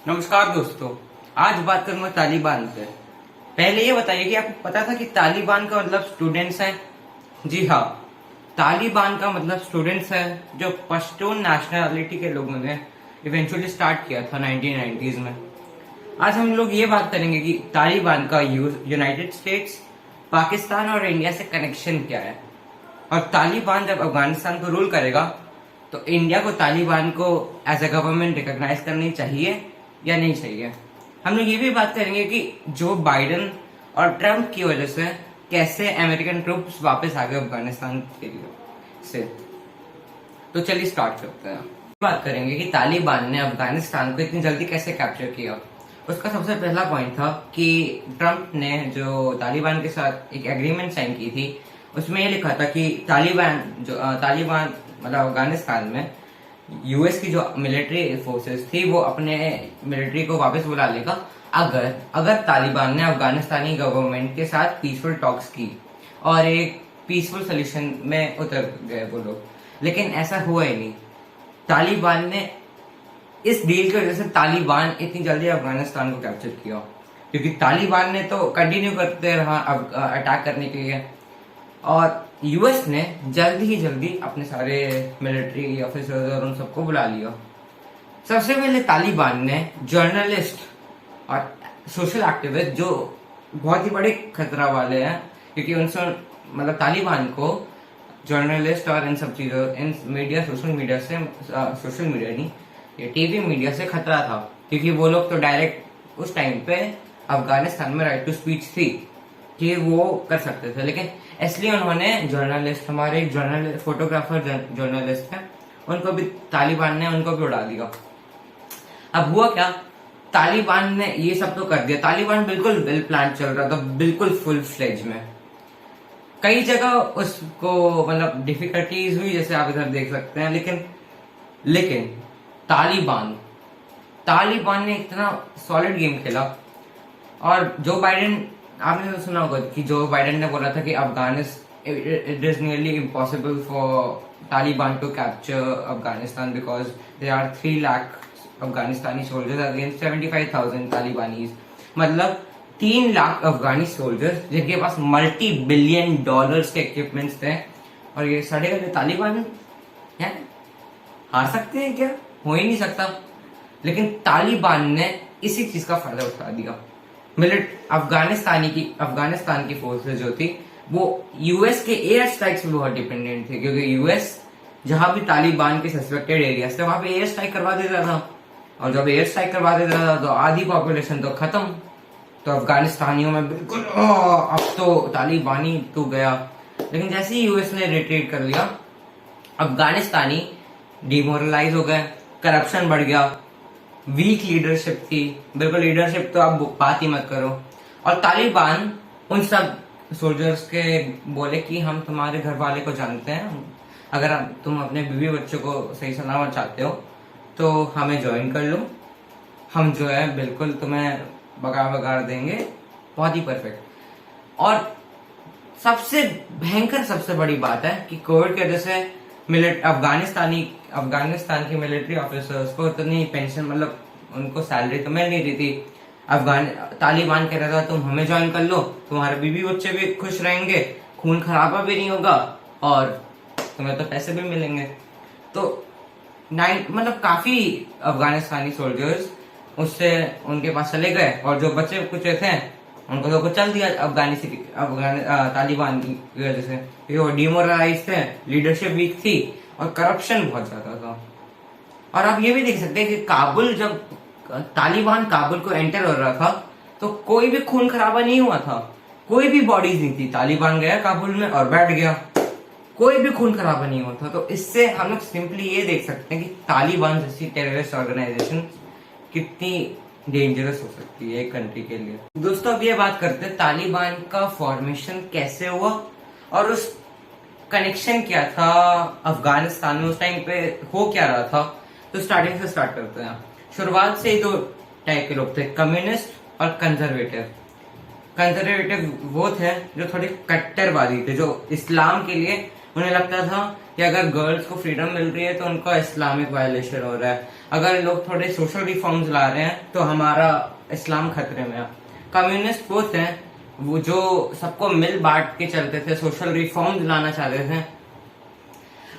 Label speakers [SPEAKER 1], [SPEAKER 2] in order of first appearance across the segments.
[SPEAKER 1] नमस्कार दोस्तों। आज बात करूंगा तालिबान पे। पहले ये बताइए कि आपको पता था कि तालिबान का मतलब स्टूडेंट्स है? जी हाँ, तालिबान का मतलब स्टूडेंट्स है जो पश्तून नेशनलिटी के लोगों ने इवेंचुअली स्टार्ट किया था 1990s में। आज हम लोग ये बात करेंगे कि तालिबान का यूनाइटेड स्टेट्स, पाकिस्तान और इंडिया से कनेक्शन क्या है, और तालिबान जब अफगानिस्तान को रूल करेगा तो इंडिया को तालिबान को एज ए गवर्नमेंट रिकॉग्नाइज करनी चाहिए या नहीं चाहिए। हम लोग ये भी बात करेंगे कि जो बाइडेन और ट्रंप की वजह से कैसे अमेरिकन ट्रूप्स वापस आ गए अफगानिस्तान के लिए से। तो चलिए स्टार्ट करते हैं। बात करेंगे कि तालिबान ने अफगानिस्तान को इतनी जल्दी कैसे कैप्चर किया। उसका सबसे पहला पॉइंट था कि ट्रंप ने जो तालिबान के साथ एक एग्रीमेंट साइन की थी, उसमें ये लिखा था कि तालिबान मतलब अफगानिस्तान में यूएस की जो मिलिट्री फोर्सेस थी वो अपने मिलिट्री को वापस बुला लेगा अगर तालिबान ने अफगानिस्तानी गवर्नमेंट के साथ पीसफुल टॉक्स की और एक पीसफुल सोल्यूशन में उतर गए वो लोग। लेकिन ऐसा हुआ ही नहीं। तालिबान ने इस डील की वजह से तालिबान इतनी जल्दी अफगानिस्तान को कैप्चर किया, क्योंकि तालिबान ने तो कंटिन्यू करते रहा अटैक करने के लिए, और यूएस ने जल्दी अपने सारे मिलिट्री ऑफिसर्स और उन सबको बुला लिया। सबसे पहले तालिबान ने जर्नलिस्ट और सोशल एक्टिविस्ट, जो बहुत ही बड़े खतरा वाले हैं, क्योंकि उनसे मतलब तालिबान को जर्नलिस्ट और इन सब चीजों, इन मीडिया, सोशल मीडिया नहीं, ये टीवी मीडिया से खतरा था, क्योंकि वो लोग तो डायरेक्ट उस टाइम पे अफगानिस्तान में राइट टू स्पीच थी कि वो कर सकते थे। लेकिन इसलिए उन्होंने जर्नलिस्ट, हमारे फोटोग्राफर जर्नलिस्ट हैं, उनको भी तालिबान ने उनको भी उड़ा दिया। अब हुआ क्या, तालिबान ने ये सब तो कर दिया, तालिबान बिल्कुल वेल प्लान चल रहा था, बिल्कुल फुल फ्लेज में। कई जगह उसको मतलब डिफिकल्टीज हुई, जैसे आप इधर देख सकते हैं, लेकिन तालिबान ने इतना सॉलिड गेम खेला। और जो बाइडेन, आपने तो सुना होगा कि जो बाइडेन ने बोला था कि it is nearly impossible for Taliban to capture Afghanistan because there are 3 lakh Afghanistani soldiers against 75,000 Talibanis. मतलब 3 लाख अफगानी सोल्जर्स जिनके पास मल्टी बिलियन डॉलर्स के इक्विपमेंट्स थे, और ये सड़े गए तालिबान है। हार सकते हैं क्या? हो ही नहीं सकता। लेकिन तालिबान ने इसी चीज का फायदा उठा दिया। अफगानिस्तान की फोर्सेस जो थी वो यूएस के एयर स्ट्राइक्स पे बहुत डिपेंडेंट थे, क्योंकि यूएस जहां भी तालिबान के सस्पेक्टेड एरियाज थे वहां पे एयर स्ट्राइक करवा देता था, और जब एयर स्ट्राइक करवा देता था तो आधी पॉपुलेशन तो खत्म। तो अफगानिस्तानियों में बिल्कुल अब तो तालिबानी तो गया। लेकिन जैसे ही यूएस ने रिट्रीट कर लिया, अफगानिस्तानी डिमोरलाइज हो गए, करप्शन बढ़ गया, वीक लीडरशिप थी, बिल्कुल लीडरशिप तो आप बात ही मत करो। और तालिबान उन सब सोल्जर्स के बोले कि हम तुम्हारे घर वाले को जानते हैं, अगर तुम अपने बीवी बच्चों को सही सलामत चाहते हो तो हमें ज्वाइन कर लो, हम जो है बिल्कुल तुम्हें बगाड़ देंगे, बहुत ही परफेक्ट। और सबसे भयंकर, सबसे बड़ी बात है कि कोविड की वजह से अफगानिस्तान के मिलिट्री ऑफिसर्स को इतनी पेंशन, मतलब उनको सैलरी तो मिल नहीं रही थी। तालिबान कह रहा था तुम हमें ज्वाइन कर लो, तुम्हारे बीवी बच्चे भी खुश रहेंगे, खून खराबा भी नहीं होगा, और तुम्हें तो पैसे भी मिलेंगे। तो मतलब काफी अफगानिस्तानी सोल्जर्स उससे उनके पास चले गए, और जो बच्चे कुछ थे उनको तो कुचल दिया तालिबान की वजह से, क्योंकि वो डिमोरलाइज थे, लीडरशिप वीक थी और करप्शन बहुत ज्यादा था। और आप ये भी देख सकते हैं कि जब तालिबान काबुल को एंटर हो रहा था तो कोई भी खून खराबा नहीं हुआ था, कोई भी बॉडीज नहीं थी। तालिबान गया काबुल में और बैठ गया, कोई भी खून खराबा नहीं हुआ था। तो इससे हम लोग सिंपली ये देख सकते हैं कि तालिबान जैसी टेररिस्ट ऑर्गेनाइजेशन कितनी डेंजरस हो सकती है एक कंट्री के लिए। दोस्तों अब ये बात करते हैं तालिबान का फॉर्मेशन कैसे हुआ और उस कनेक्शन क्या था अफगानिस्तान में, उस टाइम पे हो क्या रहा था। तो स्टार्टिंग से स्टार्ट करते हैं। शुरुआत से ही 2 टाइप के लोग थे, कम्युनिस्ट और कंजर्वेटिव। कंजर्वेटिव वो थे जो थोड़े कट्टरवादी थे, जो इस्लाम के लिए उन्हें लगता था कि अगर गर्ल्स को फ्रीडम मिल रही है तो उनका इस्लामिक वायलेशन हो रहा है, अगर लोग थोड़े सोशल रिफॉर्म्स ला रहे हैं तो हमारा इस्लाम खतरे में है। कम्युनिस्ट वो थे वो जो सबको मिल बांट के चलते थे, सोशल रिफॉर्म्स लाना चाहते थे।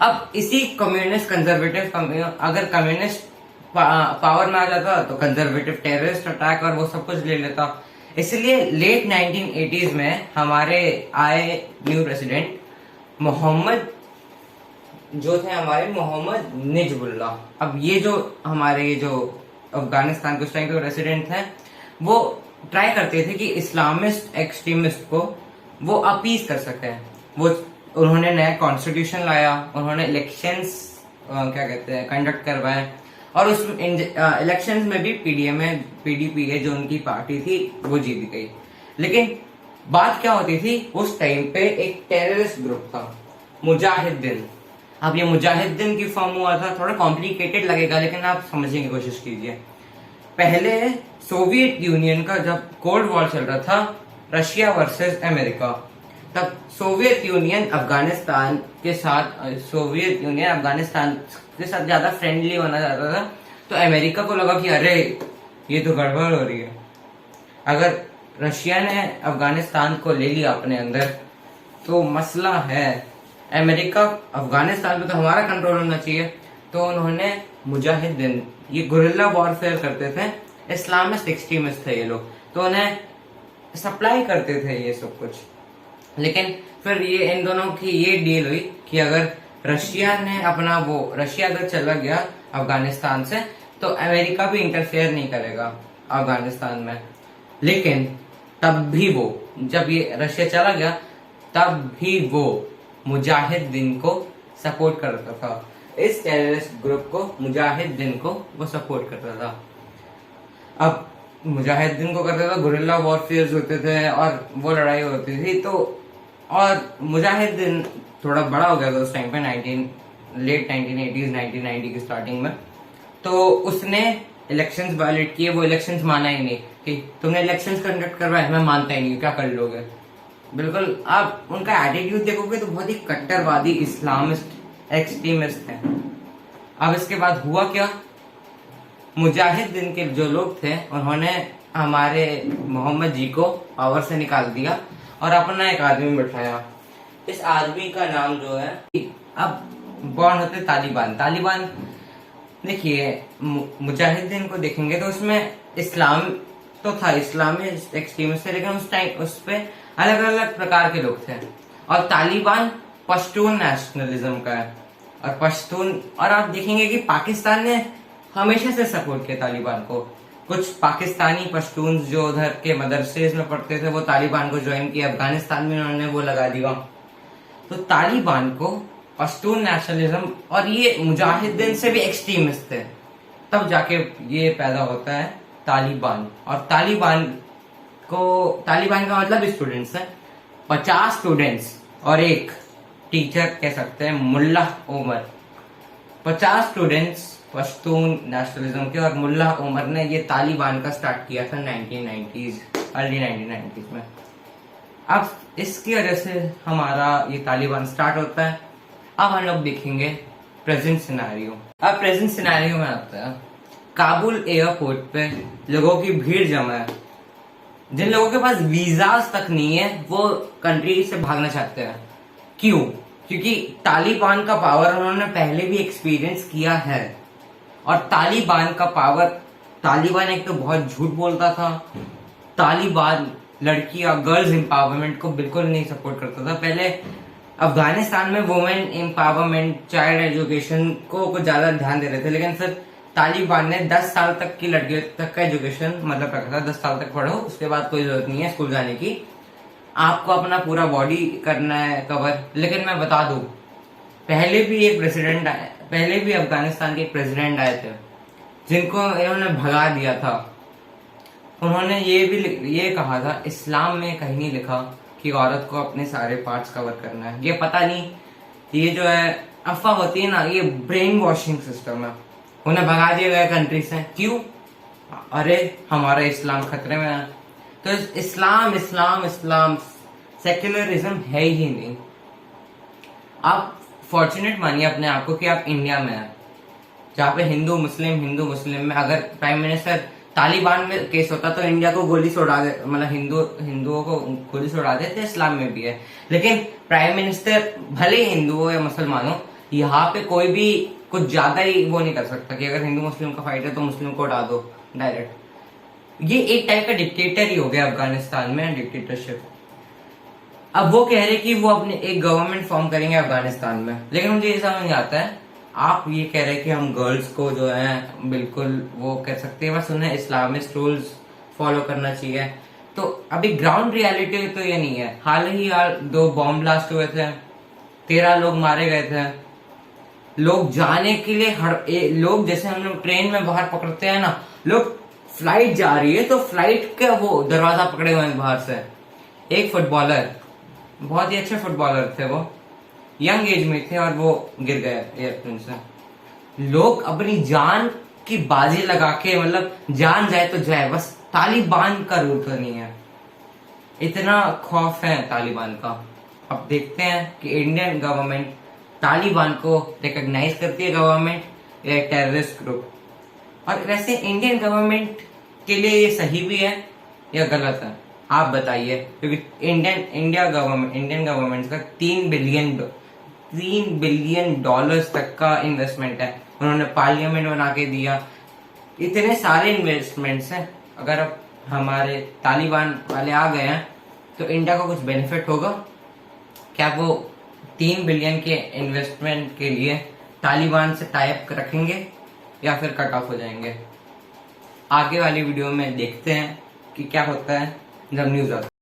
[SPEAKER 1] अब इसी कम्युनिस्ट कंजर्वेटिव, अगर कम्युनिस्ट पावर में आ जाता तो कंजर्वेटिव टेररिस्ट अटैक और वो सब कुछ ले लेता। इसलिए लेट 1980s में हमारे आए न्यू प्रेसिडेंट मोहम्मद निजमुल्लाह। अब ये जो हमारे जो अफगानिस्तान के उस टाइम के प्रेसिडेंट थे वो ट्राई करते थे कि इस्लामिस्ट एक्सट्रीमिस्ट को वो अपीज कर सके। वो उन्होंने नया कॉन्स्टिट्यूशन लाया, उन्होंने इलेक्शंस कंडक्ट करवाए और उस इलेक्शंस में भी पीडीपी जो उनकी पार्टी थी वो जीत गई। लेकिन बात क्या होती थी, उस टाइम पे एक टेररिस्ट ग्रुप था मुजाहिदीन। अब ये मुजाहिदीन की फॉर्म हुआ था, थोड़ा कॉम्प्लिकेटेड लगेगा लेकिन आप समझने की कोशिश कीजिए। पहले सोवियत यूनियन का जब कोल्ड वॉर चल रहा था, रशिया वर्सेस अमेरिका, तब सोवियत यूनियन अफगानिस्तान के साथ ज्यादा फ्रेंडली होना चाहता था। तो अमेरिका को लगा कि अरे ये तो गड़बड़ हो रही है, अगर रशिया ने अफगानिस्तान को ले लिया अपने अंदर तो मसला है। अमेरिका अफगानिस्तान पे तो हमारा कंट्रोल होना चाहिए। तो उन्होंने मुजाहिदीन, ये गुरिल्ला वॉरफेयर करते थे, इस्लामिस्ट एक्सट्रीमिस्ट थे ये लोग, तो उन्हें सप्लाई करते थे ये सब कुछ। लेकिन फिर ये इन दोनों की ये डील हुई कि अगर रशिया अगर चला गया अफगानिस्तान से तो अमेरिका भी इंटरफेयर नहीं करेगा अफगानिस्तान में। लेकिन तब भी वो, जब ये रशिया चला गया तब भी वो मुजाहिदीन को सपोर्ट करता था, इस टेररिस्ट ग्रुप को मुजाहिदीन को वो सपोर्ट करता था। अब मुजाहिदीन को करता था, गुरिल्ला वॉरफेयर होते थे और वो लड़ाई होती थी। तो और मुजाहिदीन थोड़ा बड़ा हो गया था उस टाइम पे, लेट 1980s 1990 की स्टार्टिंग में। तो उसने इलेक्शंस वायलेट किए, वो इलेक्शंस माना ही नहीं कि तुमने इलेक्शंस कंडक्ट करवाए, मैं मानता ही नहीं, क्या कर लोगे। बिल्कुल आप उनका एटीट्यूड देखोगे तो बहुत ही कट्टरवादी इस्लामिस्ट एक्सट्रीमिस्ट है। अब इसके बाद हुआ क्या, मुजाहिदीन के जो लोग थे उन्होंने हमारे मोहम्मद जी को पावर से निकाल दिया और अपना एक आदमी बिठाया। इस आदमी का नाम जो है, अब बॉर्न होते तालिबान। देखिए मुजाहिदीन को देखेंगे तो उसमें इस्लाम तो था, इस्लामी एक्सट्रीमिस्ट थे, लेकिन उस टाइम उस पे अलग अलग प्रकार के लोग थे। और तालिबान पश्तून नेशनलिज्म का है और आप देखेंगे कि पाकिस्तान ने हमेशा से सपोर्ट किया तालिबान को। कुछ पाकिस्तानी पश्तून जो उधर के मदरसे में पढ़ते थे वो तालिबान को ज्वाइन किया, अफगानिस्तान में उन्होंने वो लगा दिया। तो तालिबान को पश्तून नेशनलिज्म और ये मुजाहिदीन से भी एक्सट्रीमिस्ट थे, तब जाके ये पैदा होता है तालिबान। और तालिबान का मतलब स्टूडेंट्स है, 50 स्टूडेंट्स और एक टीचर कह सकते हैं, मुल्ला उमर। 50 स्टूडेंट्स पश्तून नेशनलिज्म के, और मुल्ला उमर ने ये तालिबान का स्टार्ट किया था 1990s, अर्ली 1990s में। अब इसकी वजह से हमारा ये तालिबान स्टार्ट होता है। अब हम लोग देखेंगे प्रेजेंट सिनेरियो। अब प्रेजेंट सिनेरियो में आता है, काबुल एयरपोर्ट पे लोगों की भीड़ जमा है। जिन लोगों के पास वीजाज तक नहीं है वो कंट्री से भागना चाहते हैं। क्यों? क्योंकि तालिबान का पावर उन्होंने पहले भी एक्सपीरियंस किया है। और तालिबान का पावर, तालिबान एक तो बहुत झूठ बोलता था, तालिबान लड़कियां गर्ल्स एम्पावरमेंट को बिल्कुल नहीं सपोर्ट करता था। पहले अफगानिस्तान में वुमेन एम्पावरमेंट, चाइल्ड एजुकेशन को कुछ ज्यादा ध्यान दे रहे थे, लेकिन फिर तालिबान ने 10 साल तक की लड़कियों तक का एजुकेशन मतलब रखा था, 10 साल तक पढ़ो, उसके बाद कोई जरूरत नहीं है स्कूल जाने की, आपको अपना पूरा बॉडी करना है कवर। लेकिन मैं बता दूं, पहले भी अफगानिस्तान के प्रेसिडेंट आए थे जिनको इन्होंने भगा दिया था। उन्होंने ये कहा था, इस्लाम में कहीं नहीं लिखा कि औरत को अपने सारे पार्ट्स कवर करना है। ये पता नहीं, ये जो है अफवाह होती है ना, ये ब्रेन वॉशिंग सिस्टम है। उन्हें भगा दिया गया कंट्री से। क्यों? अरे हमारा इस्लाम खतरे में है। तो इस्लाम सेक्युलरिज्म है ही नहीं। आप फॉर्चुनेट मानिए अपने आप को कि आप इंडिया में हैं, जहाँ पे हिंदू मुस्लिम में अगर प्राइम मिनिस्टर तालिबान में केस होता तो इंडिया को गोली से उड़ा दे, मतलब हिंदुओं को गोली से उड़ा देते, इस्लाम में भी है। लेकिन प्राइम मिनिस्टर भले ही हिंदू हो या मुसलमान हो, यहाँ पे कोई भी कुछ ज्यादा ही वो नहीं कर सकता कि अगर हिंदू मुस्लिम का फाइट है तो मुस्लिम को उड़ा दो डायरेक्ट। ये एक टाइप का डिक्टेटर ही हो गया अफगानिस्तान में, डिक्टेटरशिप। अब वो कह रहे कि वो अपने एक गवर्नमेंट फॉर्म करेंगे अफगानिस्तान में, लेकिन मुझे ये समझ नहीं आता है, आप ये कह रहे हैं कि हम गर्ल्स को जो है बिल्कुल वो कह सकते हैं, बस उन्हें इस्लामिक रूल्स फॉलो करना चाहिए। तो अभी ग्राउंड रियलिटी तो ये नहीं है। हाल ही 2 बॉम्ब ब्लास्ट हुए थे, 13 लोग मारे गए थे। लोग जाने के लिए लोग जैसे हम लोग ट्रेन में बाहर पकड़ते हैं ना, लोग फ्लाइट जा रही है तो फ्लाइट का वो दरवाजा पकड़े हुए हैं बाहर से। एक फुटबॉलर, बहुत ही अच्छे फुटबॉलर थे, वो यंग एज में थे और वो गिर गए एयरप्लेन से। लोग अपनी जान की बाजी लगा के, मतलब जान जाए तो जाए, बस तालिबान का रूल तो नहीं है। इतना खौफ है तालिबान का। अब देखते हैं कि इंडियन गवर्नमेंट तालिबान को रिकॉग्नाइज करती है गवर्नमेंट या टेररिस्ट ग्रुप। और वैसे इंडियन गवर्नमेंट के लिए ये सही भी है या गलत है, आप बताइए। क्योंकि इंडियन गवर्नमेंट का $3 बिलियन तक का इन्वेस्टमेंट है, उन्होंने पार्लियामेंट बना के दिया। इतने सारे इन्वेस्टमेंट्स हैं, अगर अब हमारे तालिबान वाले आ गए हैं तो इंडिया को कुछ बेनिफिट होगा क्या? वो 3 बिलियन के इन्वेस्टमेंट के लिए तालिबान से टाई अप रखेंगे या फिर कट ऑफ हो जाएंगे? आगे वाली वीडियो में देखते हैं कि क्या होता है जब न्यूज आता है।